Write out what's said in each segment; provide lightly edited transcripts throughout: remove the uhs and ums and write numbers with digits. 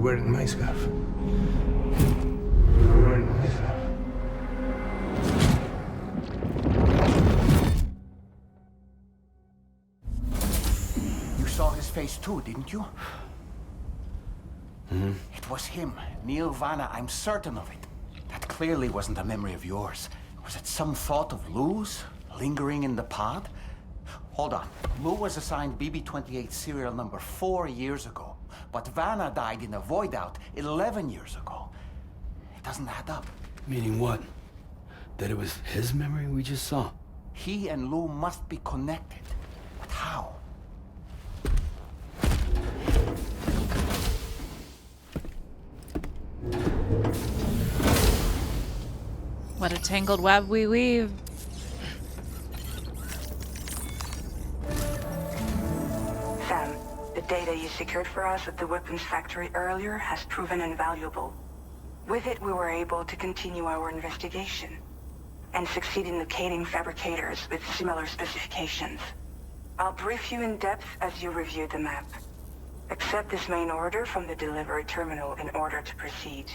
wearing my scarf. You're wearing my scarf. You saw his face too, didn't you? Mm-hmm. It was him, Neil Vanna, I'm certain of it. That clearly wasn't a memory of yours. Was it some thought of Lou's, lingering in the pod? Hold on. Lou was assigned BB-28 serial number 4 years ago, but Vanna died in a void out 11 years ago. It doesn't add up. Meaning what? That it was his memory we just saw? He and Lou must be connected. But how? What a tangled web we weave. Sam, the data you secured for us at the weapons factory earlier has proven invaluable. With it, we were able to continue our investigation and succeed in locating fabricators with similar specifications. I'll brief you in depth as you review the map. Accept this main order from the delivery terminal in order to proceed.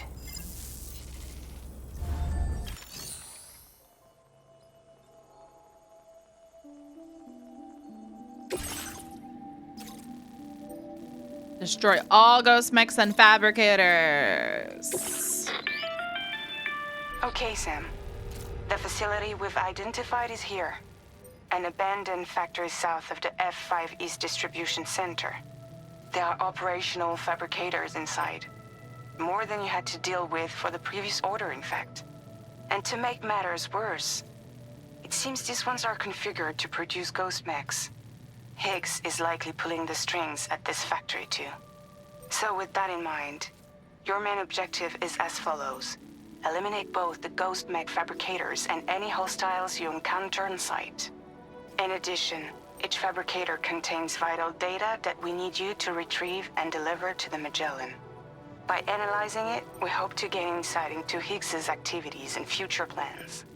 Destroy all ghost mechs and fabricators. Okay, Sam. The facility we've identified is here. An abandoned factory south of the F5 East Distribution Center. There are operational fabricators inside. More than you had to deal with for the previous order, in fact. And to make matters worse, it seems these ones are configured to produce ghost mechs. Higgs is likely pulling the strings at this factory too. So with that in mind, your main objective is as follows. Eliminate both the ghost mech fabricators and any hostiles you encounter on site. In addition, each fabricator contains vital data that we need you to retrieve and deliver to the Magellan. By analyzing it, we hope to gain insight into Higgs's activities and future plans.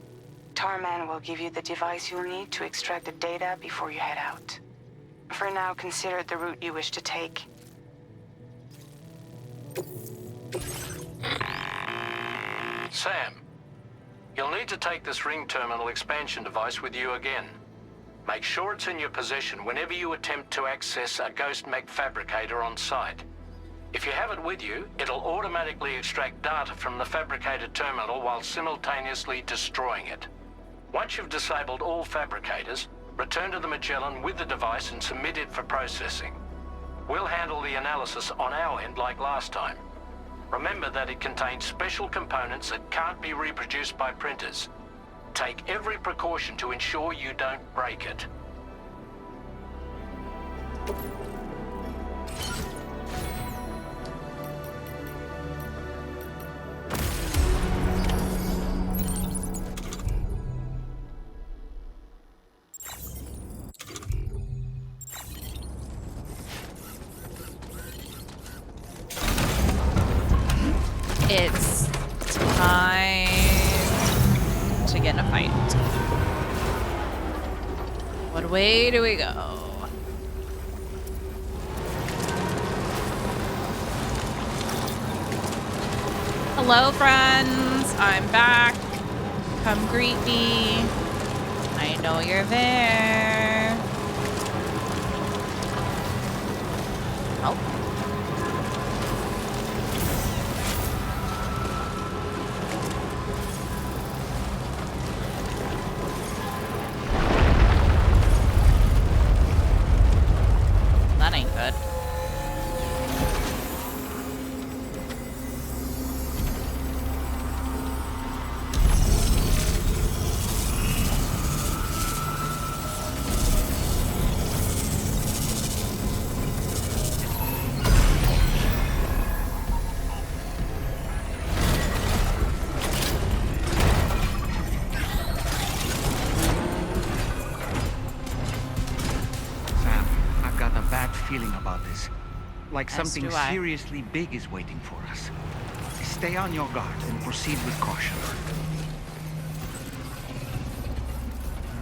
Tarman will give you the device you'll need to extract the data before you head out. For now, consider the route you wish to take. Sam, you'll need to take this ring terminal expansion device with you again. Make sure it's in your possession whenever you attempt to access a ghost mech fabricator on site. If you have it with you, it'll automatically extract data from the fabricator terminal while simultaneously destroying it. Once you've disabled all fabricators, return to the Magellan with the device and submit it for processing. We'll handle the analysis on our end like last time. Remember that it contains special components that can't be reproduced by printers. Take every precaution to ensure you don't break it. It's time to get in a fight. What way do we go? Hello, friends. I'm back. Come greet me. I know you're there. Oh. That ain't good. Feeling about this. Like something do I. seriously big is waiting for us. Stay on your guard and proceed with caution.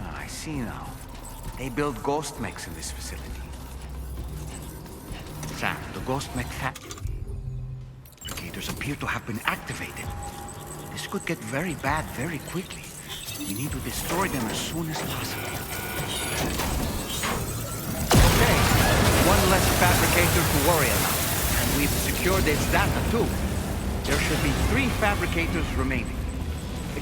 Ah, I see now. They build ghost mechs in this facility. Sam, the ghost mech fabricators appear to have been activated. This could get very bad very quickly. We need to destroy them as soon as possible. Okay, one less fabricator to worry about. And we've secured its data too. There should be 3 fabricators remaining.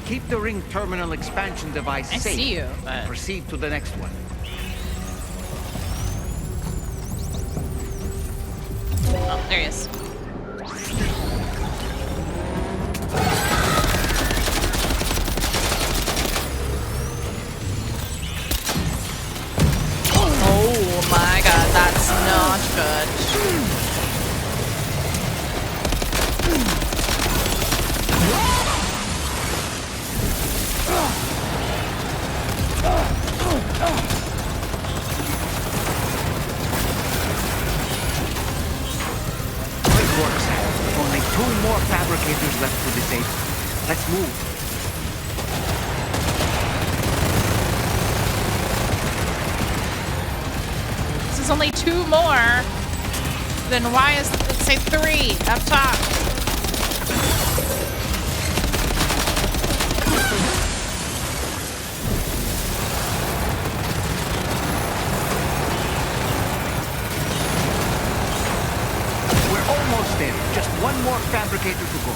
Keep the ring terminal expansion device I safe. see you, And but... proceed to the next one. Oh, there he is. Oh my god, that's not good. Great work, Sam. Only 2 more fabricators left to disable. Let's move. This is only 2 more. Then why is it say 3 up top? We're almost there. Just 1 more fabricator to go.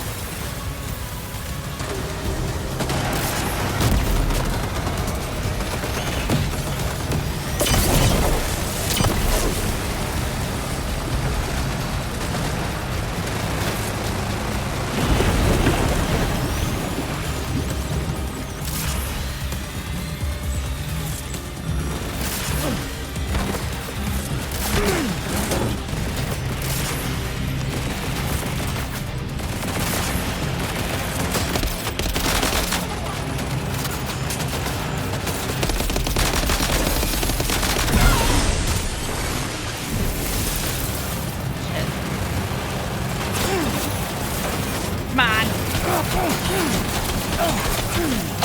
Come on.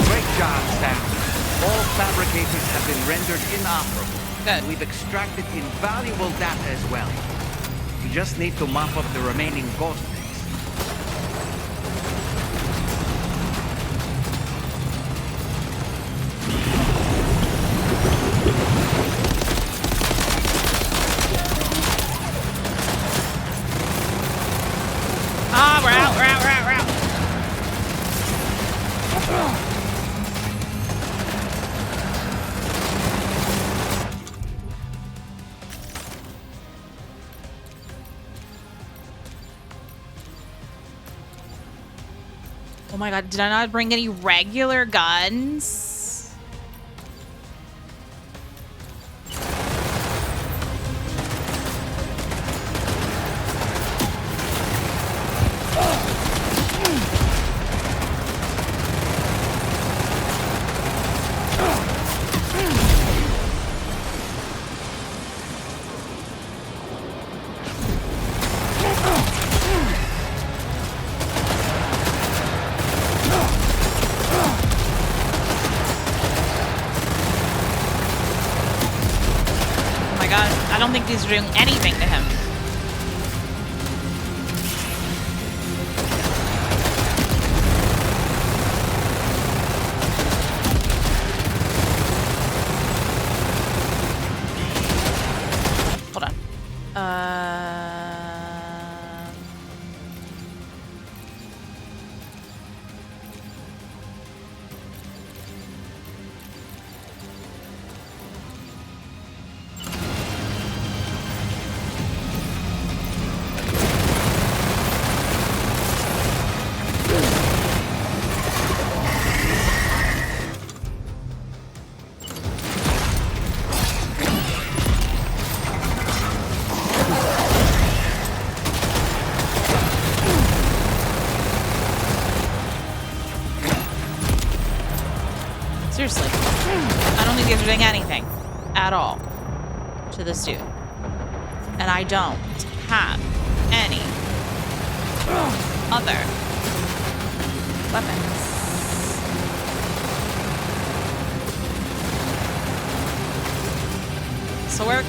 Great job, Sam. All fabricators have been rendered inoperable. Good. We've extracted invaluable data as well. We just need to mop up the remaining ghost things. Ah, we're out, we're out, we're out, we're out. Oh my god, did I not bring any regular guns? Oh my god, I don't think these are doing anything to him. Hold on. Seriously. I don't think these are doing anything at all to this dude. And I don't have any other weapons. This'll work.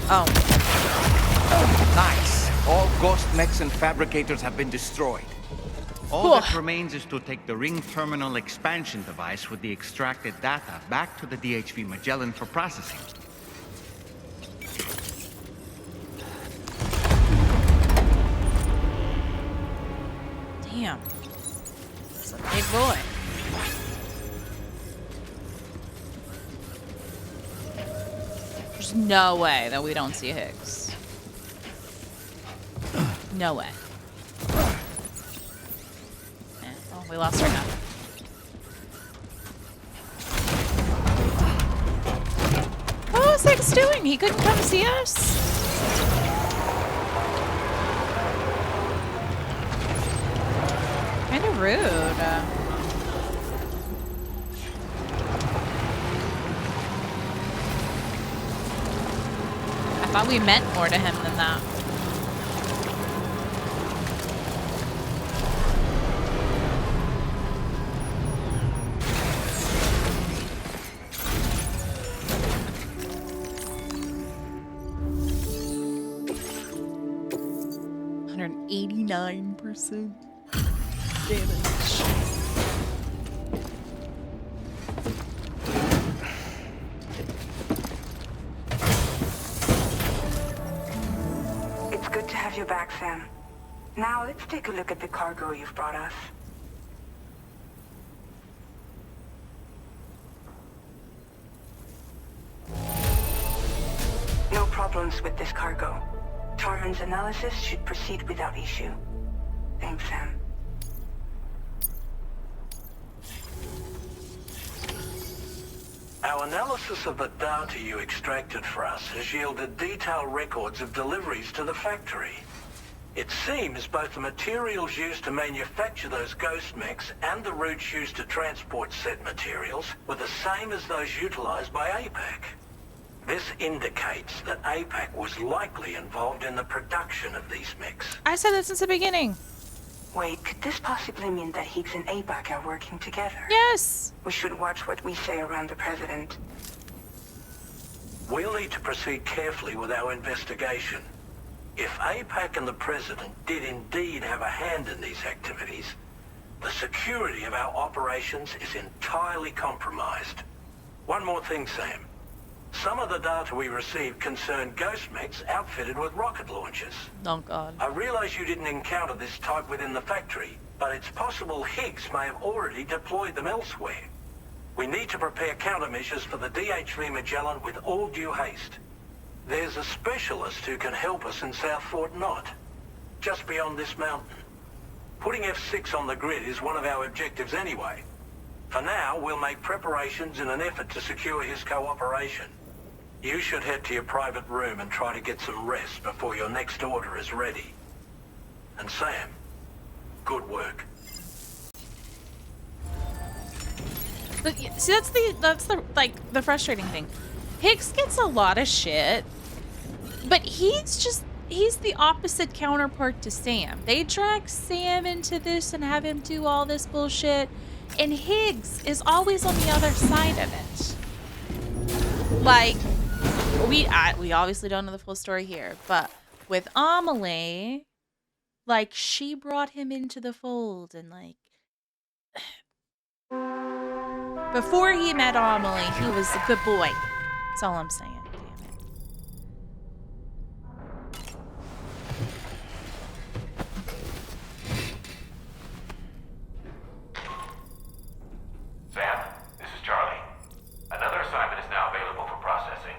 Oh. Nice. All ghost mechs and fabricators have been destroyed. All that remains is to take the ring terminal expansion device with the extracted data back to the DHV Magellan for processing. Damn. It's a big boy. There's no way that we don't see Higgs. No way. Oh, we lost our map. What was Higgs doing? He couldn't come see us? Kind of rude. I thought we meant more to him than that. %. Damage. It's good to have you back, Sam. Now let's take a look at the cargo you've brought us. No problems with this cargo. Tarman's analysis should proceed without issue. Thanks, Sam. Our analysis of the data you extracted for us has yielded detailed records of deliveries to the factory. It seems both the materials used to manufacture those ghost mechs and the routes used to transport said materials were the same as those utilized by APAC. This indicates that APAC was likely involved in the production of these mechs. I said that since the beginning. Wait, could this possibly mean that Higgs and APAC are working together? Yes. We should watch what we say around the President. We'll need to proceed carefully with our investigation. If APAC and the President did indeed have a hand in these activities, the security of our operations is entirely compromised. One more thing, Sam. Some of the data we received concerned ghost mechs outfitted with rocket launchers. Oh, God. I realize you didn't encounter this type within the factory, but it's possible Higgs may have already deployed them elsewhere. We need to prepare countermeasures for the DHV Magellan with all due haste. There's a specialist who can help us in South Fort Knott, just beyond this mountain. Putting F6 on the grid is one of our objectives anyway. For now, we'll make preparations in an effort to secure his cooperation. You should head to your private room and try to get some rest before your next order is ready. And Sam, good work. But, see, that's the frustrating thing. Higgs gets a lot of shit, but he's the opposite counterpart to Sam. They drag Sam into this and have him do all this bullshit, and Higgs is always on the other side of it. Like, we obviously don't know the full story here, but with Amelie, like, she brought him into the fold, and like, before he met Amelie, he was a good boy. That's all I'm saying. Damn it. Sam, this is Charlie. Another assignment is now available for processing.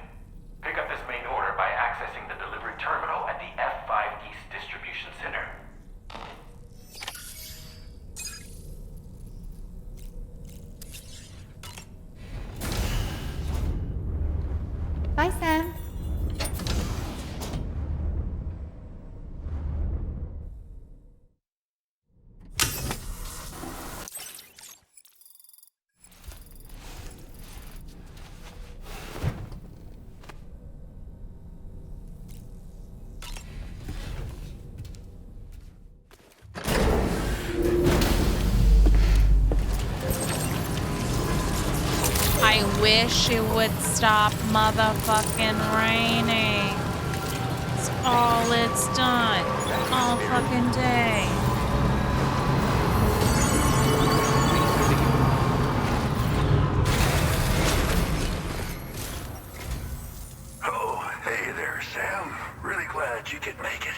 Pick up this main order by accessing the delivery terminal at the F5 East Distribution Center. Bye, Sam. I wish it would stop motherfucking raining. all it's done. All fucking day. Oh, hey there, Sam. Really glad you could make it.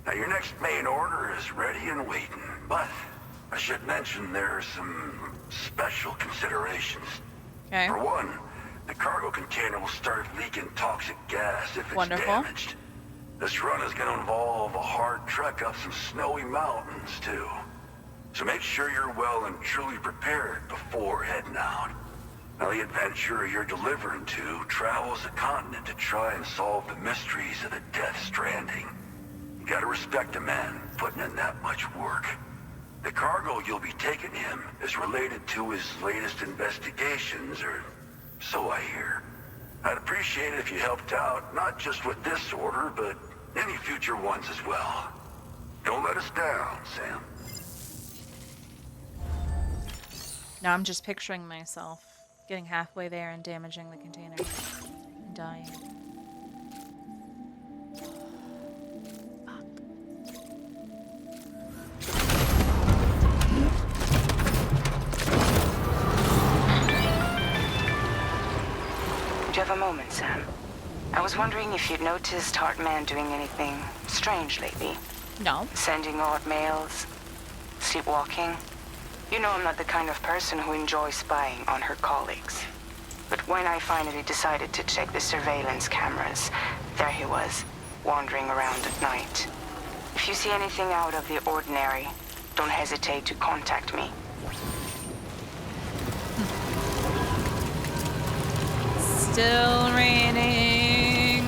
Now, your next main order is ready and waiting, but I should mention there are some special considerations. Okay. For one, the cargo container will start leaking toxic gas if it's Wonderful. damaged. This run is going to involve a hard trek up some snowy mountains, too. So make sure you're well and truly prepared before heading out. Now, the adventurer you're delivering to travels the continent to try and solve the mysteries of the Death Stranding. You gotta respect a man putting in that much work. The cargo you'll be taking him is related to his latest investigations, or so I hear. I'd appreciate it if you helped out, not just with this order, but any future ones as well. Don't let us down, Sam. Now I'm just picturing myself getting halfway there and damaging the container and dying. Do you have a moment, Sam? I was wondering if you'd noticed Heartman doing anything strange lately. No. Sending odd mails, sleepwalking. You know I'm not the kind of person who enjoys spying on her colleagues. But when I finally decided to check the surveillance cameras, there he was, wandering around at night. If you see anything out of the ordinary, don't hesitate to contact me. Still raining.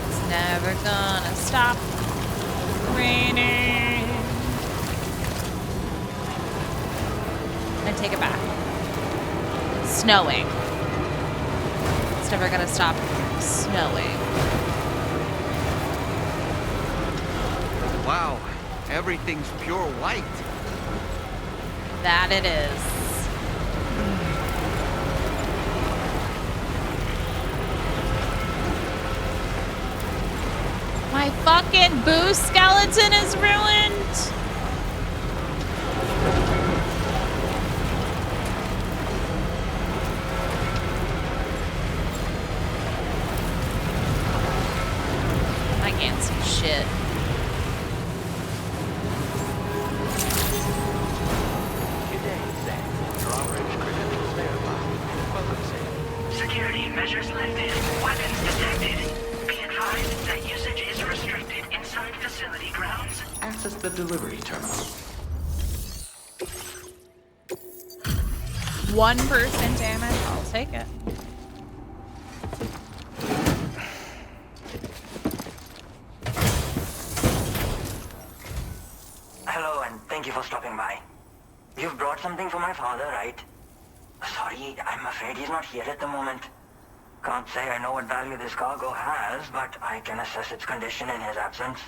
It's never gonna stop raining. I take it back. Snowing. It's never gonna stop snowing. Wow, everything's pure white. That it is. My fucking boo skeleton is ruined. I can't see shit. Security measures lifted. Weapons detected. Be advised that usage is restricted inside facility grounds. Access the delivery terminal. 1% damage. I'll take it. Hello, and thank you for stopping by. You've brought something for my father, right? Sorry, I'm afraid he's not here at the moment. Can't say I know what value this cargo has, but I can assess its condition in his absence.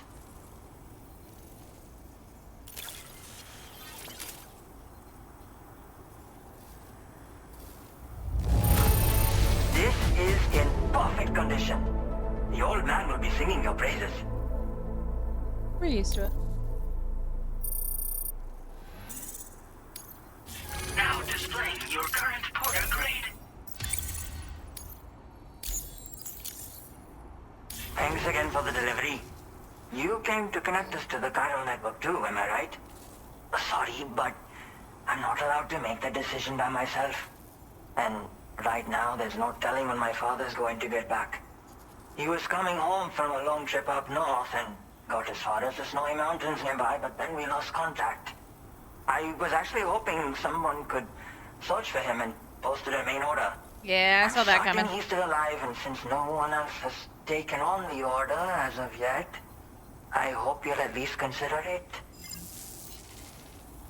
This is in perfect condition. The old man will be singing your praises. We're used to it. Now displaying your current porter grade. Thanks again for the delivery. You came to connect us to the chiral network too, am I right? Sorry, but I'm not allowed to make that decision by myself. And right now, there's no telling when my father's going to get back. He was coming home from a long trip up north and got as far as the snowy mountains nearby, but then we lost contact. I was actually hoping someone could search for him and post it in main order. Yeah, I saw that coming. He's still alive, and since no one else has taken on the order as of yet, I hope you'll at least consider it.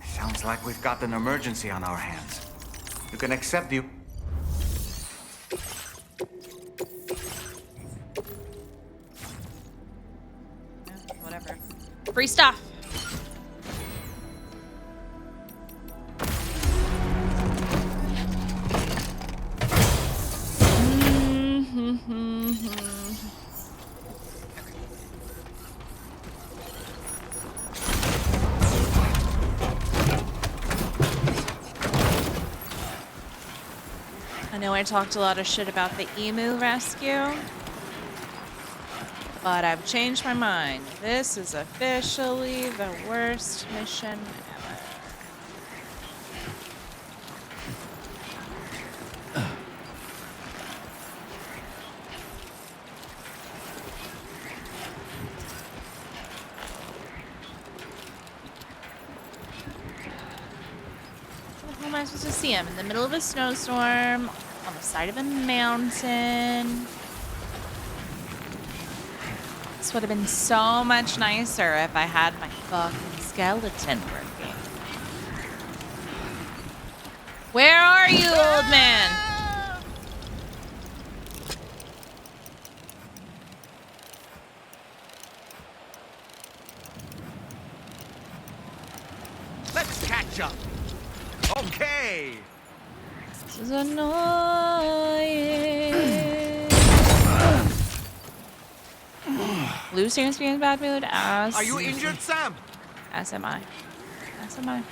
Sounds like we've got an emergency on our hands. You can accept the... Whatever. Free stuff. know I talked a lot of shit about the emu rescue, but I've changed my mind. This is officially the worst mission ever. How am I supposed to see him? In the middle of a snowstorm, on the side of a mountain. This would have been so much nicer if I had my fucking skeleton working. Where are you, old man? Let's catch up. Okay. This is annoying. Lou seems to be in a bad mood. As Are you injured, Sam? As am I. As am I.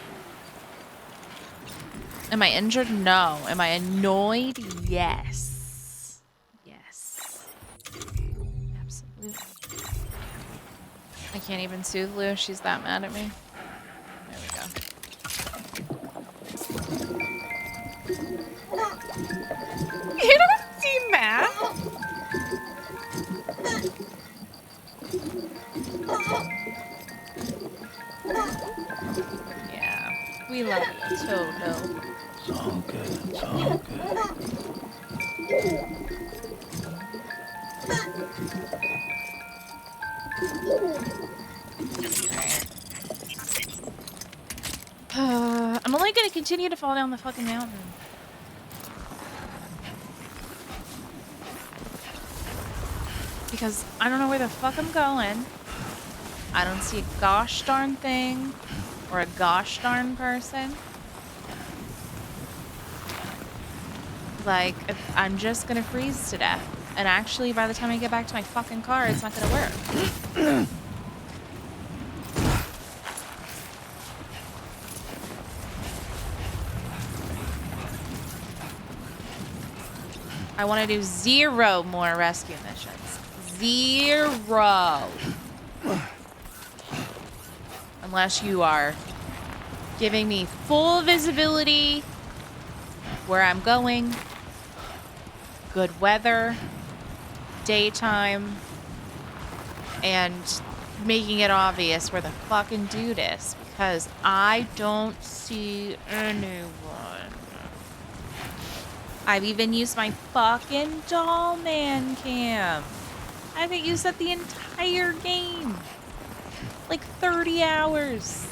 Am I injured? No. Am I annoyed? Yes. Yes. Absolutely. I can't even soothe Lou. She's that mad at me. There we go. You don't seem mad. Yeah, we love you, Toto. It's all good. It's all good. I'm only gonna continue to fall down the fucking mountain. Because I don't know where the fuck I'm going. I don't see a gosh darn thing or a gosh darn person. Like, I'm just gonna freeze to death. And actually, by the time I get back to my fucking car, it's not gonna work. I want to do 0 more rescue missions. 0. Unless you are giving me full visibility where I'm going, good weather, daytime, and making it obvious where the fucking dude is, because I don't see anyone. I've even used my fucking doll man cam. I haven't used that the entire game. Like 30 hours.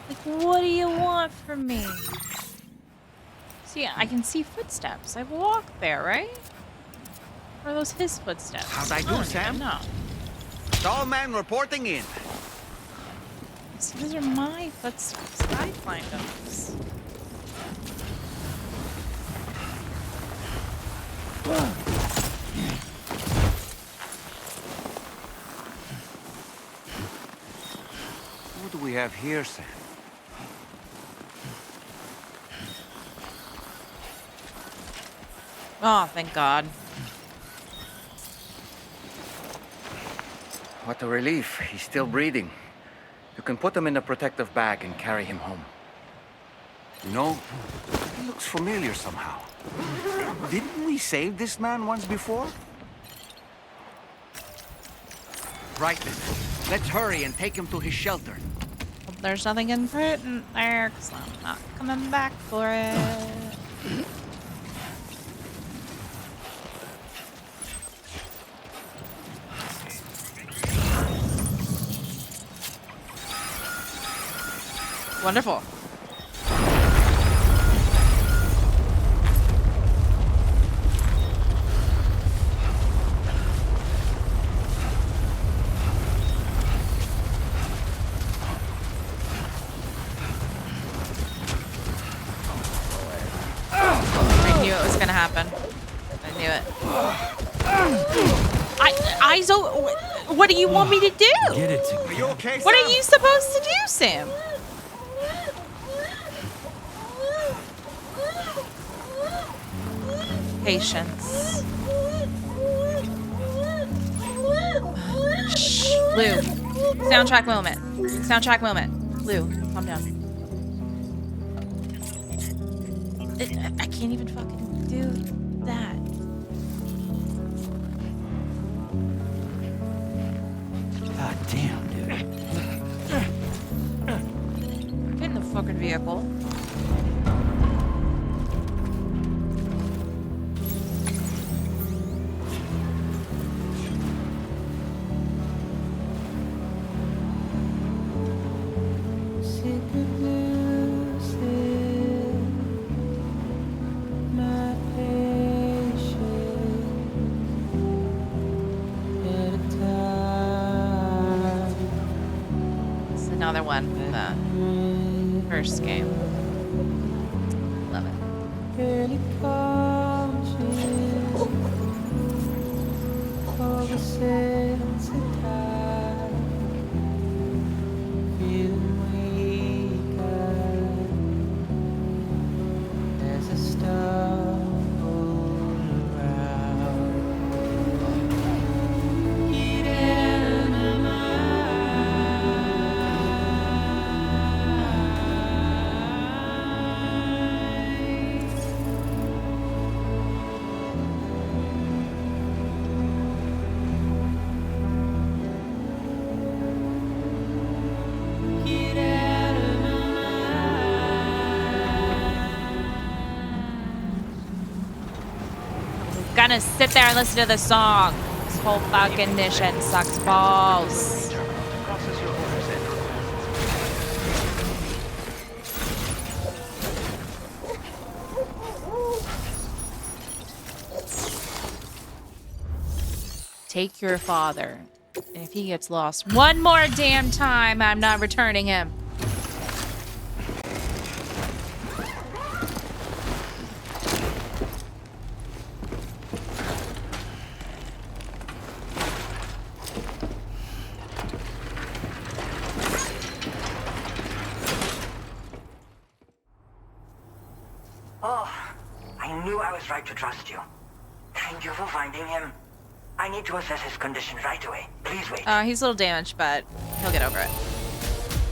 Like, what do you want from me? See, I can see footsteps. I've walked there, right? Or are those his footsteps? How'd I do, Sam? No. Doll man reporting in. See, those are my footsteps. I climbed those. What do we have here, Sam? Oh, thank God. What a relief. He's still breathing. You can put him in a protective bag and carry him home. You know, he looks familiar somehow. Didn't we save this man once before? Right then. Let's hurry and take him to his shelter. Hope there's nothing important there, because I'm not coming back for it. Wonderful. I knew it was gonna happen. I knew it. What do you want me to do? Get it Are you together. okay, Sam? What are you supposed to do, Sam? Patience. Shh, Lou. Soundtrack moment. Soundtrack moment. Lou, calm down. I can't even fucking do that. God damn, dude. Get in the fucking vehicle. It's another one from the first game. Love it. Gonna sit there and listen to the song. This whole fucking mission sucks balls. Process your orders in. Take your father. And if he gets lost one more damn time, I'm not returning him. Oh, I knew I was right to trust you. Thank you for finding him. I need to assess his condition right away. Please wait. He's a little damaged, but he'll get over it.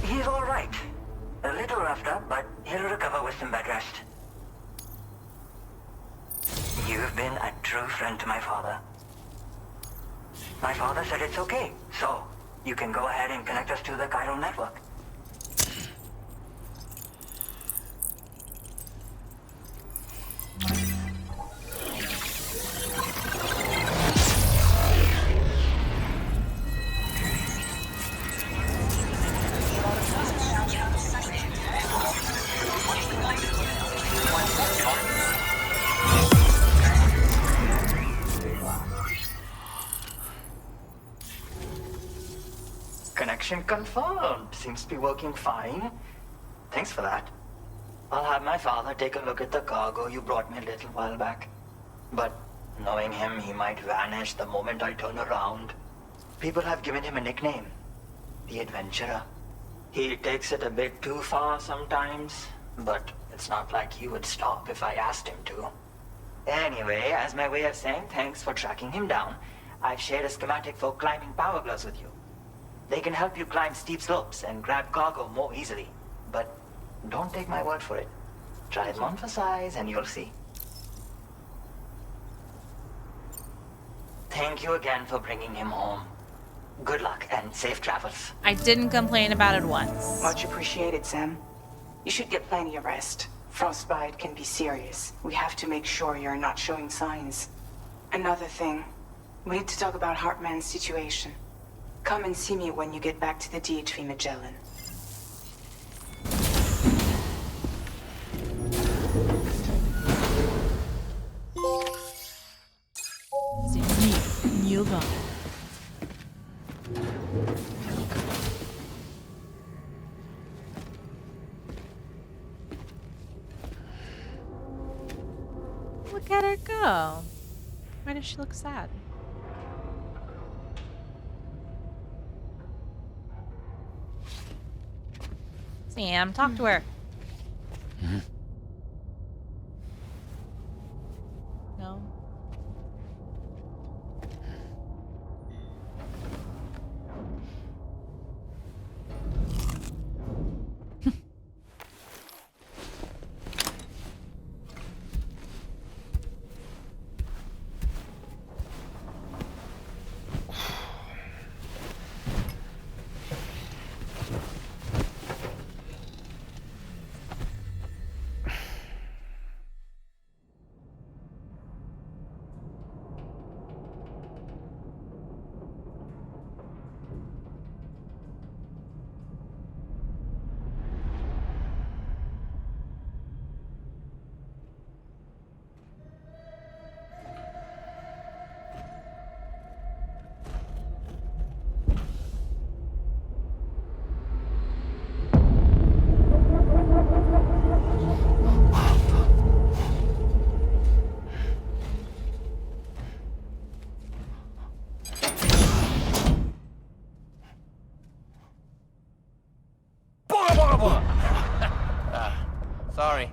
He's all right. A little roughed up, but he'll recover with some bed rest. You've been a true friend to my father. My father said it's okay, so you can go ahead and connect us to the chiral network. Connection confirmed. Seems to be working fine. Thanks for that. I'll have my father take a look at the cargo you brought me a little while back. But knowing him, he might vanish the moment I turn around. People have given him a nickname. The Adventurer. He takes it a bit too far sometimes, but it's not like he would stop if I asked him to. Anyway, as my way of saying thanks for tracking him down, I've shared a schematic for climbing power gloves with you. They can help you climb steep slopes and grab cargo more easily. But don't take my word for it. Try them on for size and you'll see. Thank you again for bringing him home. Good luck and safe travels. I didn't complain about it once. Much appreciated, Sam. You should get plenty of rest. Frostbite can be serious. We have to make sure you're not showing signs. Another thing, we need to talk about Heartman's situation. Come and see me when you get back to the DHV Magellan. You're gone. Look at her go. Why does she look sad? Sam, talk to her. No? Sorry.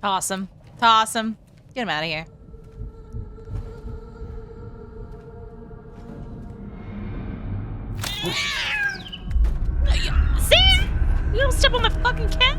Toss him. Toss him. Get him out of here. Sam! You don't step on the fucking cat.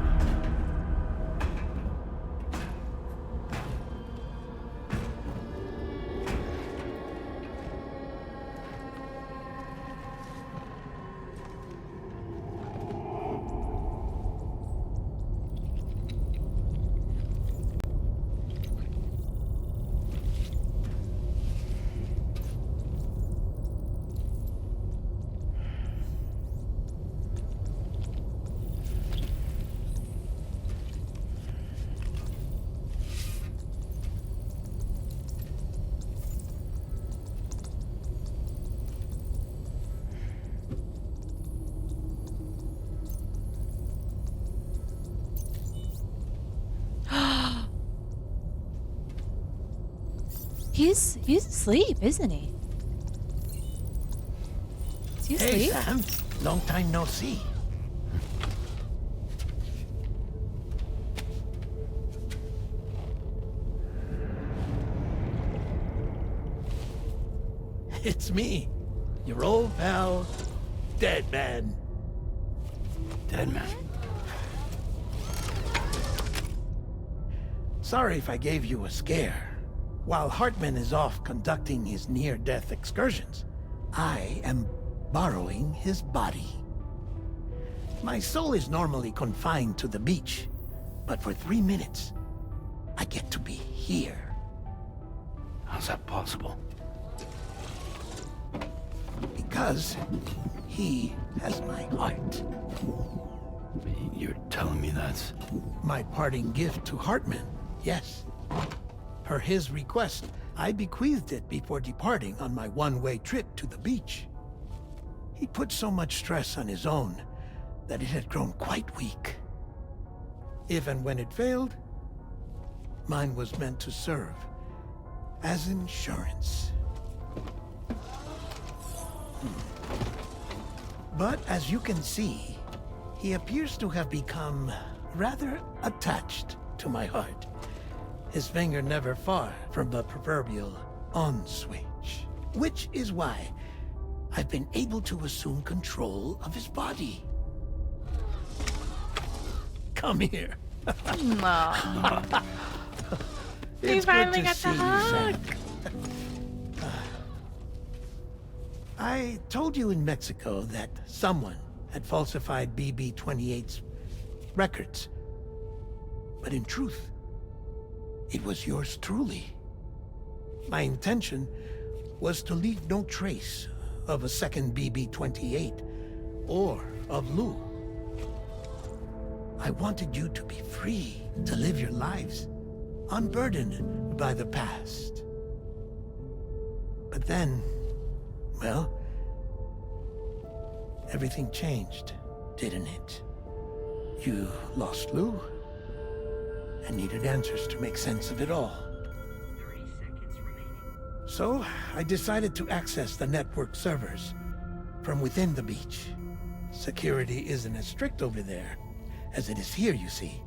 He's asleep, isn't he? Is he asleep? Hey, Sam. Long time no see. It's me, your old pal, Dead Man. Dead man. Sorry if I gave you a scare. While Heartman is off conducting his near-death excursions, I am borrowing his body. My soul is normally confined to the beach, but for 3 minutes, I get to be here. How's that possible? Because he has my heart. You're telling me that's... My parting gift to Heartman, yes. Per his request, I bequeathed it before departing on my one-way trip to the beach. He put so much stress on his own that it had grown quite weak. If and when it failed, mine was meant to serve as insurance. But as you can see, he appears to have become rather attached to my heart. His finger never far from the proverbial on switch. Which is why I've been able to assume control of his body. Come here. Aw. We It's finally good to got see the you, hug. Sam. I told you in Mexico that someone had falsified BB-28's records. But in truth, it was yours truly. My intention was to leave no trace of a second BB-28 or of Lou. I wanted you to be free to live your lives, unburdened by the past. But then, well, everything changed, didn't it? You lost Lou, and needed answers to make sense of it all. 30 seconds remaining. So, I decided to access the network servers from within the beach. Security isn't as strict over there as it is here, you see.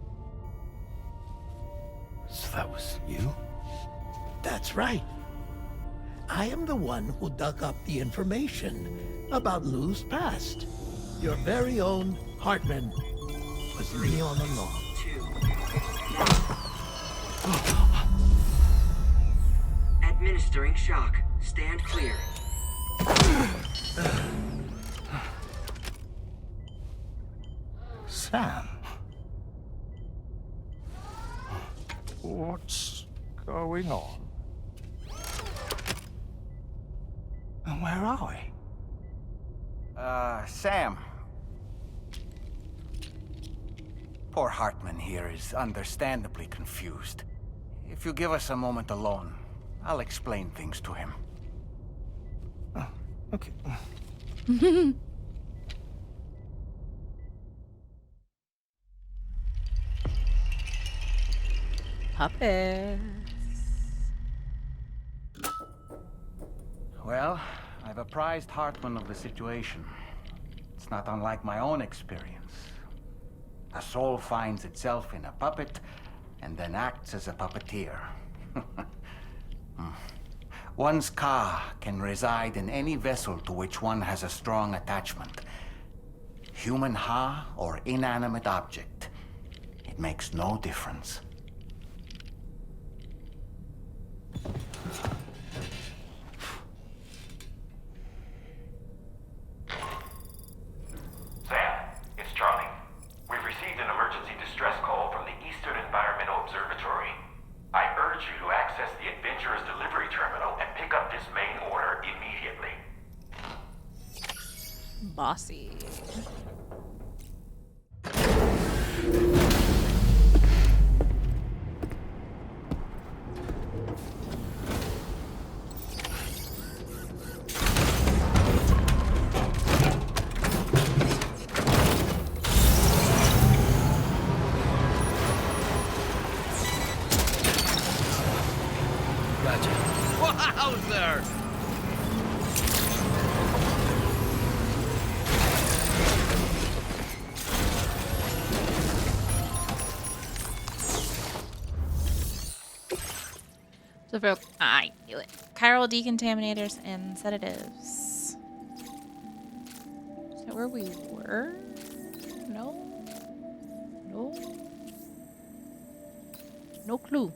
So that was you? That's right. I am the one who dug up the information about Lou's past. Your very own Heartman was me all along. Administering shock. Stand clear. Sam. What's going on? And where are we? Sam. Poor Heartman here is understandably confused. If you give us a moment alone, I'll explain things to him. Oh, okay. Puppets. Well, I've apprised Heartman of the situation. It's not unlike my own experience A soul finds itself in a puppet and then acts as a puppeteer. One's ka can reside in any vessel to which one has a strong attachment. Human ha or inanimate object. It makes no difference. Sam, it's Charlie. We've received an emergency distress call from the Eastern Environmental Observatory. I urge you to access the Adventurer's delivery terminal and pick up this main order immediately. Bossy. Gotcha. Wowzer! So for I knew it. Chiral decontaminators and sedatives. Is that where we were? No. No. No clue.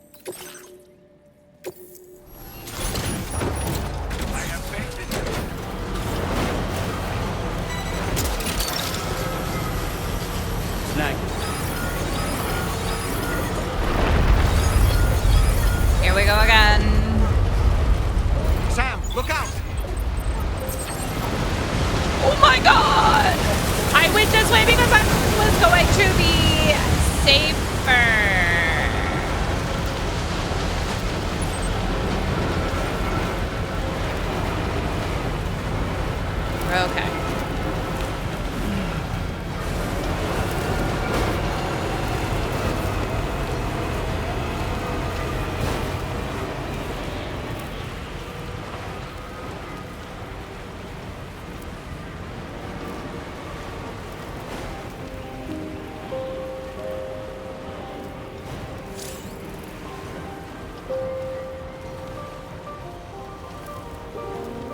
Snag. Here we go again. Sam, look out! Oh my god! I went this way because I was going to be safer. Okay.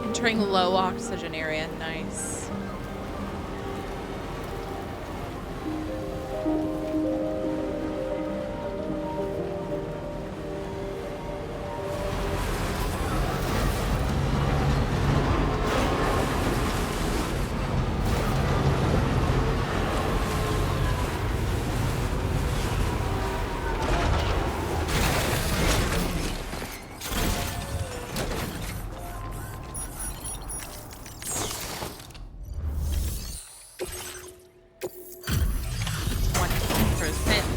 Entering low oxygen area. Nice.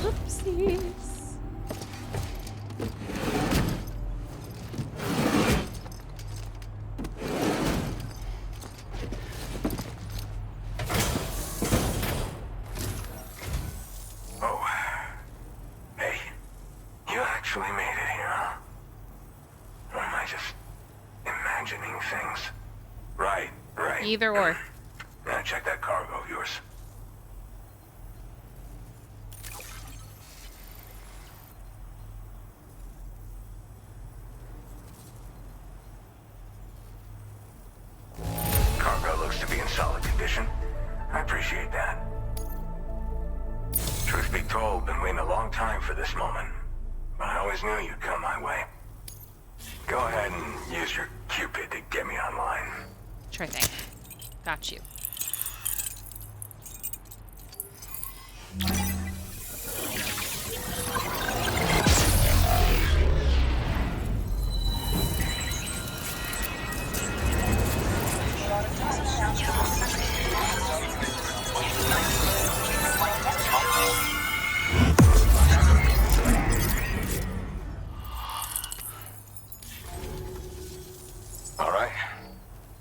Oopsies. Oh. Hey, you actually made it here, huh? Or am I just imagining things? Right. Either or. Now check that cargo of yours. Cargo looks to be in solid condition. I appreciate that. Truth be told, been waiting a long time for this moment. But I always knew you'd come my way. Go ahead and use your Cupid to get me online. Sure thing. Got you. All right.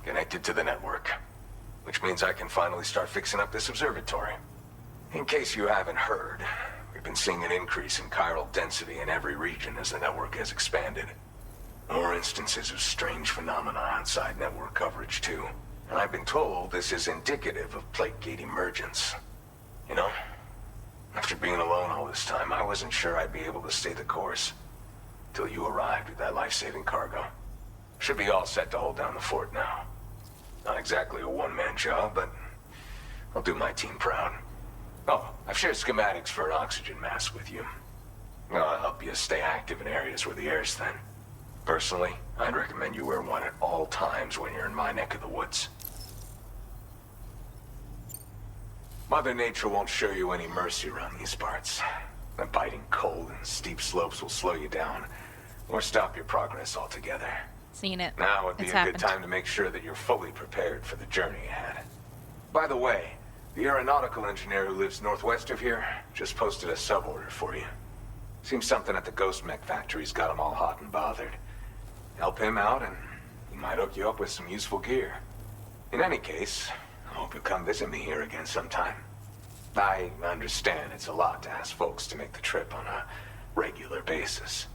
Connected to the network. Which means I can finally start fixing up this observatory. In case you haven't heard, we've been seeing an increase in chiral density in every region as the network has expanded. More instances of strange phenomena outside network coverage, too. And I've been told this is indicative of plate gate emergence. You know, After being alone all this time, I wasn't sure I'd be able to stay the course. Till you arrived with that life-saving cargo. Should be all set to hold down the fort now. Not exactly a one-man job, but I'll do my team proud. Oh, I've shared schematics for an oxygen mask with you. I'll help you stay active in areas where the air's thin. Personally, I'd recommend you wear one at all times when you're in my neck of the woods. Mother Nature won't show you any mercy around these parts. The biting cold and steep slopes will slow you down, or stop your progress altogether. Seen it. Now would be It's a happened. good time to make sure that you're fully prepared for the journey ahead. By the way, the aeronautical engineer who lives northwest of here just posted a sub-order for you. Seems something at the Ghost Mech factory's got him all hot and bothered. Help him out and he might hook you up with some useful gear. In any case, I hope you'll come visit me here again sometime. I understand it's a lot to ask folks to make the trip on a regular basis.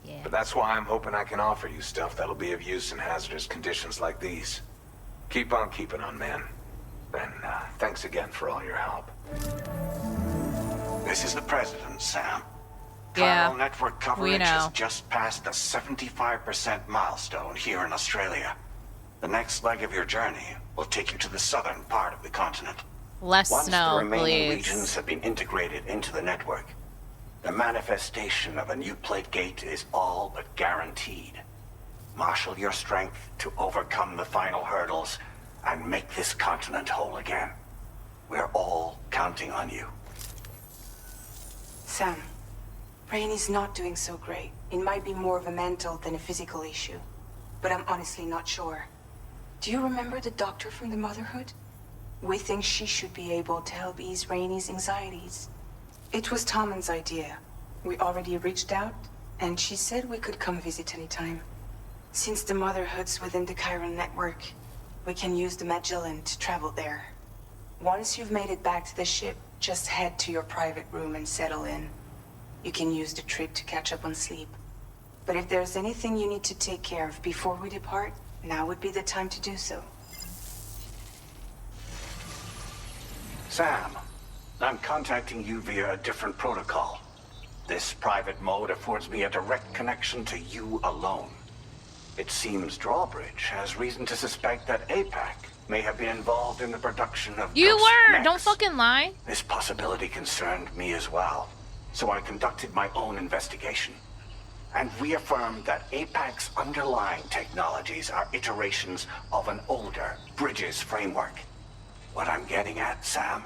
Yeah. But that's why I'm hoping I can offer you stuff that'll be of use in hazardous conditions like these. Keep on keeping on, man. And thanks again for all your help. This is the President, Sam. Yeah, Chiral network coverage we know. has just passed the 75% milestone here in Australia. The next leg of your journey will take you to the southern part of the continent. Less Once snow, the remaining please. regions have been integrated into the network, the manifestation of a new plate gate is all but guaranteed. Marshal your strength to overcome the final hurdles and make this continent whole again. We're all counting on you. Sam, Rainy's not doing so great. It might be more of a mental than a physical issue, but I'm honestly not sure. Do you remember the doctor from the Motherhood? We think she should be able to help ease Rainy's anxieties. It was Tommen's idea. We already reached out, and she said we could come visit anytime. Since the Motherhood's within the Chiral network, we can use the Magellan to travel there. Once you've made it back to the ship, just head to your private room and settle in. You can use the trip to catch up on sleep. But if there's anything you need to take care of before we depart, now would be the time to do so. Sam, I'm contacting you via a different protocol. This private mode affords me a direct connection to you alone. It seems Drawbridge has reason to suspect that APAC may have been involved in the production of You Ghost were! Mechs. Don't fucking lie. This possibility concerned me as well, so I conducted my own investigation and reaffirmed that APAC's underlying technologies are iterations of an older Bridges framework. What I'm getting at, Sam,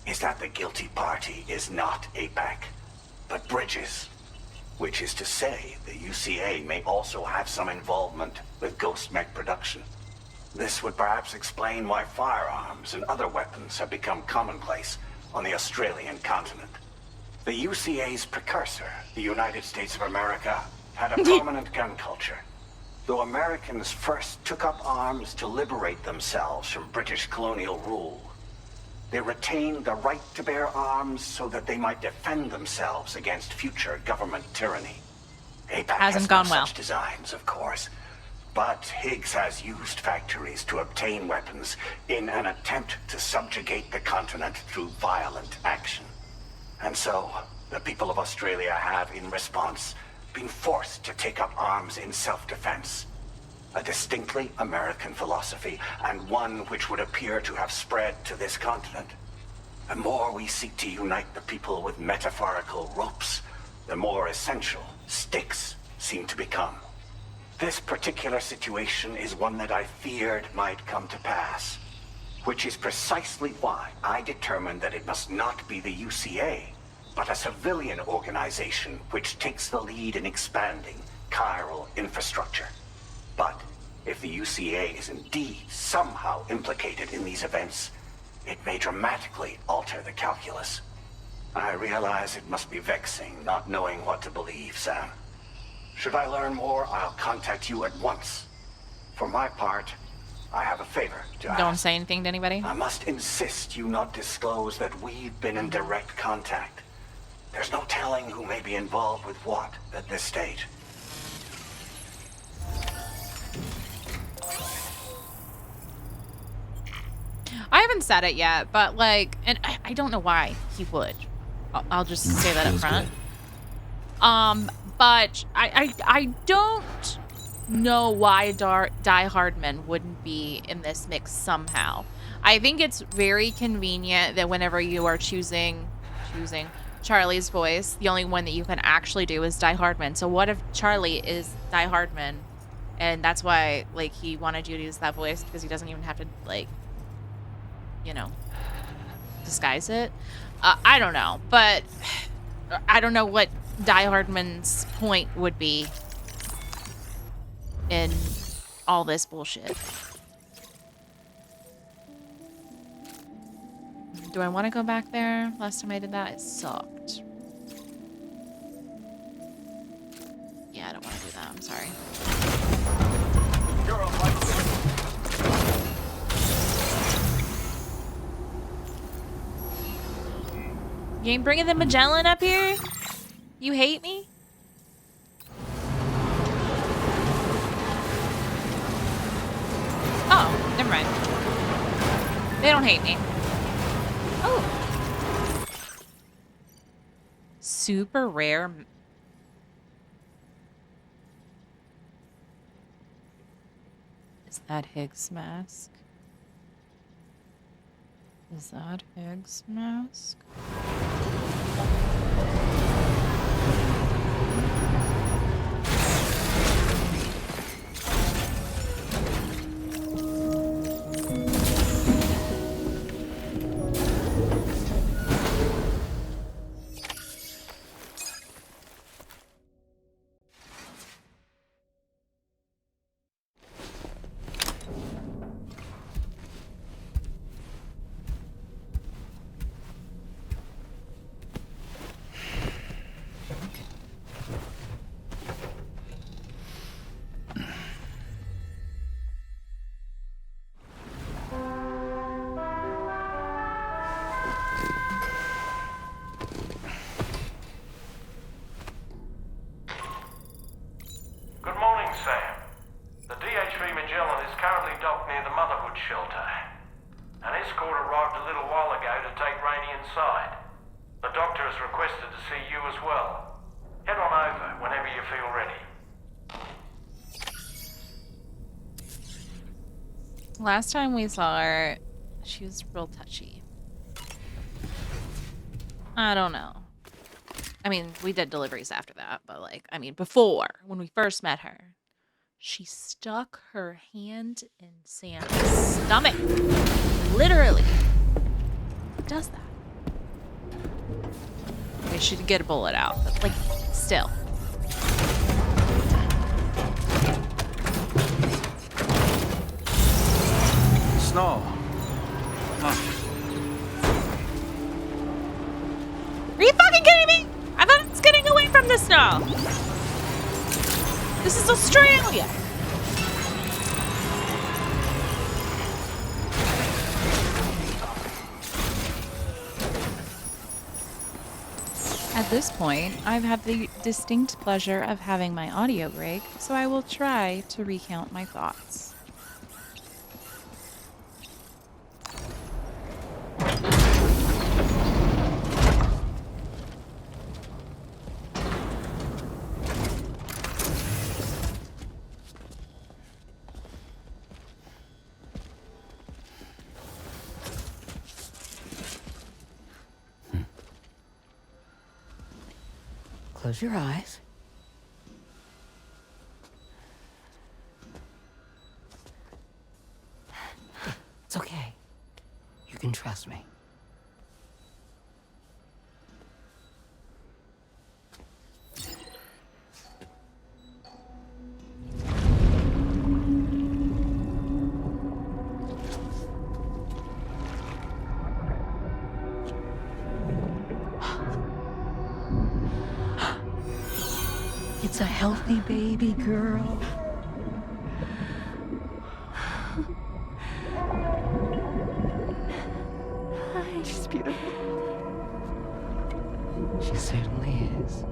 is that the guilty party is not APAC, but Bridges. Which is to say, the UCA may also have some involvement with Ghost Mech production. This would perhaps explain why firearms and other weapons have become commonplace on the Australian continent. The UCA's precursor, the United States of America, had a prominent gun culture. Though Americans first took up arms to liberate themselves from British colonial rule, they retained the right to bear arms so that they might defend themselves against future government tyranny. APAC Hasn't has gone no well. such designs, of course, but Higgs has used factories to obtain weapons in an attempt to subjugate the continent through violent action. And so, the people of Australia have, in response, been forced to take up arms in self-defense. A distinctly American philosophy, and one which would appear to have spread to this continent. The more we seek to unite the people with metaphorical ropes, the more essential sticks seem to become. This particular situation is one that I feared might come to pass, which is precisely why I determined that it must not be the UCA, but a civilian organization which takes the lead in expanding chiral infrastructure. But if the UCA is indeed somehow implicated in these events, it may dramatically alter the calculus. I realize it must be vexing not knowing what to believe, Sam. Should I learn more, I'll contact you at once. For my part, I have a favor to ask. Don't say anything to anybody. I must insist you not disclose that we've been in direct contact. There's no telling who may be involved with what at this stage. I haven't said it yet, but like, and I don't know why he would. I'll just say that up Feels front. good. But I don't know why Die Hardman wouldn't be in this mix somehow. I think it's very convenient that whenever you are choosing Charlie's voice, the only one that you can actually do is Die Hardman. So what if Charlie is Die Hardman, and that's why like he wanted you to use that voice because he doesn't even have to like, you know, disguise it. I don't know, but I don't know what Die Hardman's point would be in all this bullshit. Do I want to go back there? Last time I did that, it sucked. Yeah, I don't want to do that. I'm sorry. You ain't bringing the Magellan up here? You hate me? Oh, never mind. They don't hate me. Oh. Super rare. Is that Higgs mask? Is that Higgs mask? Good morning, Sam. The DHV Magellan is currently docked near the Motherhood shelter. An escort arrived a little while ago to take Rainey inside. The doctor has requested to see you as well. Head on over whenever you feel ready. Last time we saw her, she was real touchy. I don't know. I mean, we did deliveries after that, but like, I mean, before, when we first met her, she stuck her hand in Sam's stomach. Literally. Does that. Okay, she did get a bullet out, but like, still. Snow. Huh. Are you fucking kidding me? I thought it's getting away from the snow. This is Australia. At this point, I've had the distinct pleasure of having my audio break, so I will try to recount my thoughts. Close your eyes. It's okay. You can trust me. It's a healthy baby girl. She's beautiful. She certainly is.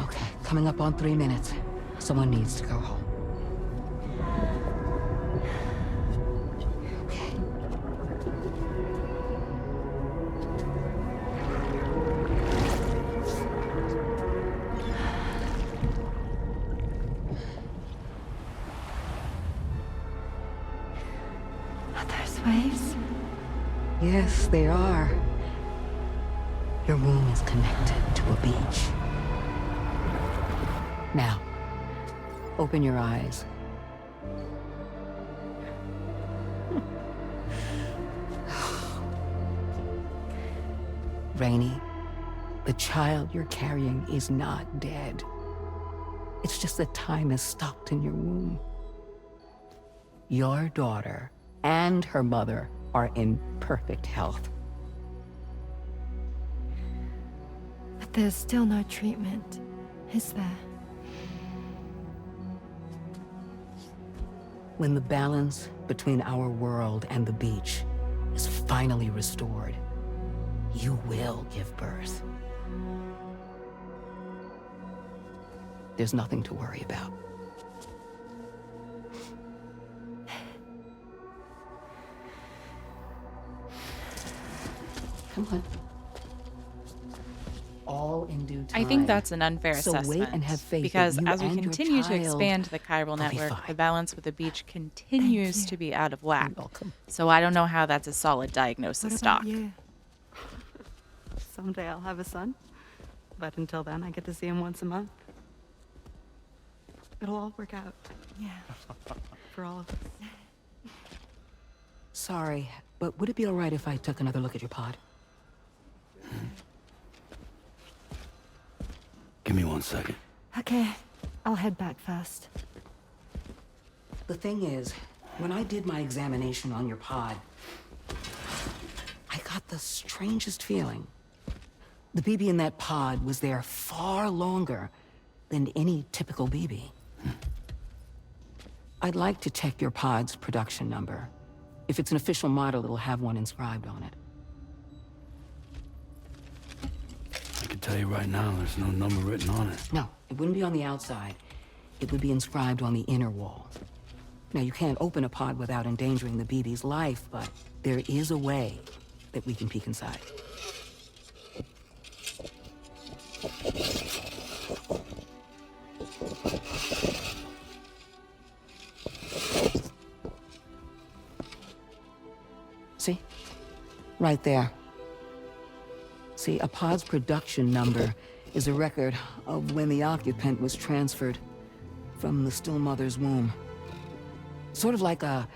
Okay, coming up on 3 minutes. Someone needs to go home. Okay. Yes, they are. Your womb is connected to a beach. Now, open your eyes. Rainey, the child you're carrying is not dead. It's just that time has stopped in your womb. Your daughter and her mother are in perfect health. But there's still no treatment, is there? When the balance between our world and the beach is finally restored, you will give birth. There's nothing to worry about. Come on. All in due time. I think that's an unfair So assessment. wait and have faith because that you as we and your continue to child expand the chiral will be network, fine. the balance with the beach continues to be out of whack. Welcome. So I don't know how that's a solid diagnosis, Doc. You? Someday I'll have a son. But until then, I get to see him once a month. It'll all work out. Yeah. For all of us. Sorry, but would it be all right if I took another look at your pod? Give me 1 second. Okay, I'll head back first. The thing is, when I did my examination on your pod, I got the strangest feeling. The BB in that pod was there far longer than any typical BB. I'd like to check your pod's production number. If it's an official model, it'll have one inscribed on it. I can tell you right now, there's no number written on it. No, it wouldn't be on the outside. It would be inscribed on the inner wall. Now, you can't open a pod without endangering the BB's life, but there is a way that we can peek inside. See? Right there. See, a pod's production number is a record of when the occupant was transferred from the still mother's womb. Sort of like a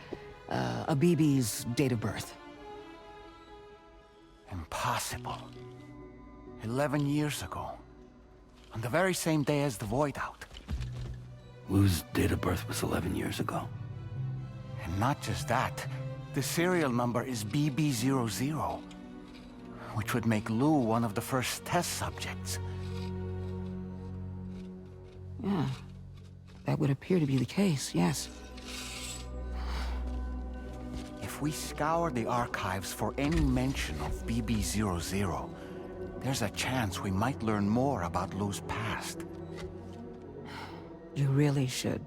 BB's date of birth. Impossible. 11 years ago. On the very same day as the Void Out. Lou's date of birth was 11 years ago. And not just that, the serial number is BB00, which would make Lou one of the first test subjects. Yeah, that would appear to be the case, yes. If we scour the archives for any mention of BB00, there's a chance we might learn more about Lou's past. You really should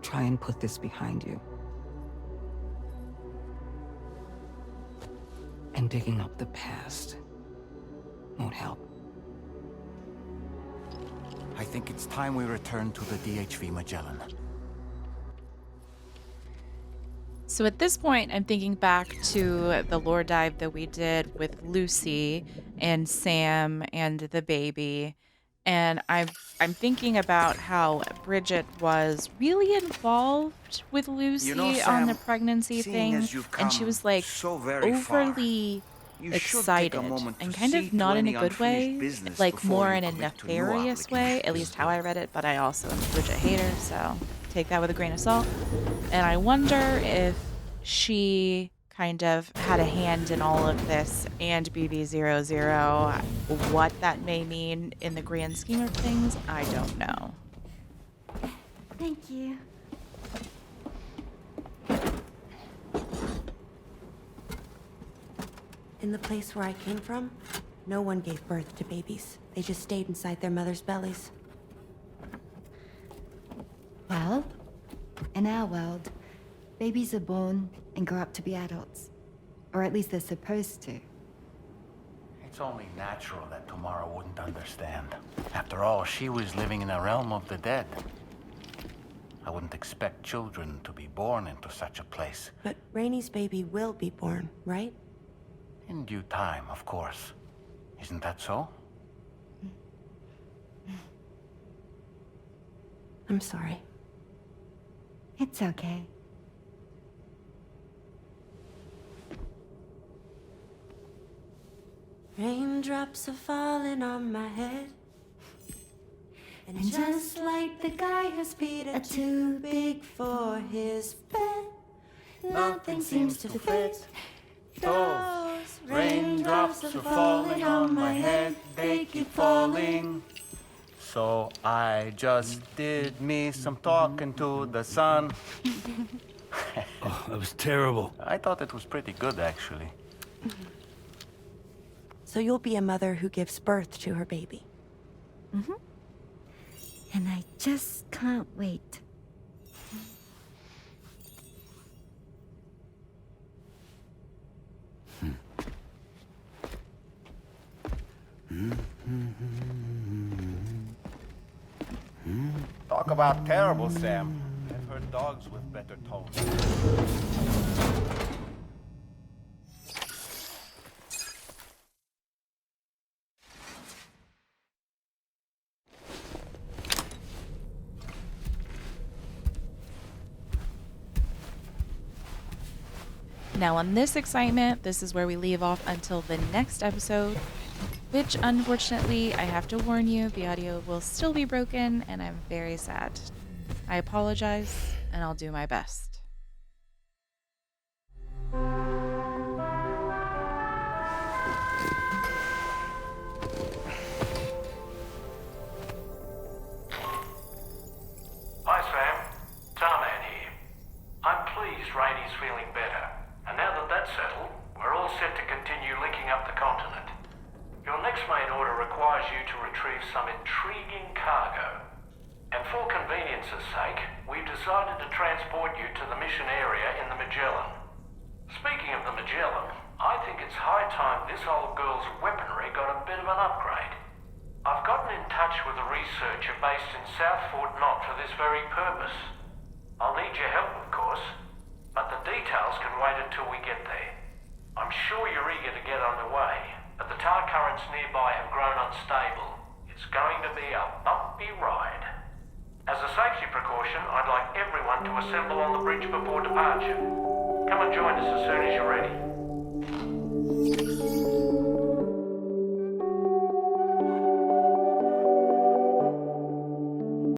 try and put this behind you. And digging up the past won't help. I think it's time we return to the DHV Magellan. So at this point, I'm thinking back to the lore dive that we did with Lucy and Sam and the baby. And I'm thinking about how Bridget was really involved with Lucy on the pregnancy thing. And she was like overly excited and kind of not in a good way, like more in a nefarious way, at least how I read it. But I also am a Bridget hater, so take that with a grain of salt. And I wonder if she kind of had a hand in all of this and BB00. What that may mean in the grand scheme of things, I don't know. Thank you. In the place where I came from, no one gave birth to babies. They just stayed inside their mother's bellies. Well, in our world, babies are born and grow up to be adults. Or at least they're supposed to. It's only natural that Tamara wouldn't understand. After all, she was living in a realm of the dead. I wouldn't expect children to be born into such a place. But Rainey's baby will be born, right? In due time, of course. Isn't that so? I'm sorry. It's okay. Raindrops are falling on my head. And just like the guy who's Peter too big for his bed, nothing seems to fit. Those raindrops are falling on my head, they keep falling. So I just did me some talking to the sun. Oh, that was terrible. I thought it was pretty good, actually. So you'll be a mother who gives birth to her baby. Mm-hmm. And I just can't wait. Talk about terrible, Sam. I've heard dogs with better tones. Now on this excitement, this is where we leave off until the next episode, which unfortunately, I have to warn you, the audio will still be broken and I'm very sad. I apologize and I'll do my best. Hi, Sam. Tarman here. I'm pleased Rainey's feeling better. And now that that's settled, we're all set to continue linking up the continent. Your next main order requires you to retrieve some intriguing cargo. And for convenience's sake, we've decided to transport you to the mission area in the Magellan. Speaking of the Magellan, I think it's high time this old girl's weaponry got a bit of an upgrade. I've gotten in touch with a researcher based in South Fort Knott for this very purpose. I'll need your help, of course, but the details can wait until we get there. I'm sure you're eager to get underway, but the tide currents nearby have grown unstable. It's going to be a bumpy ride. As a safety precaution, I'd like everyone to assemble on the bridge before departure. Come and join us as soon as you're ready.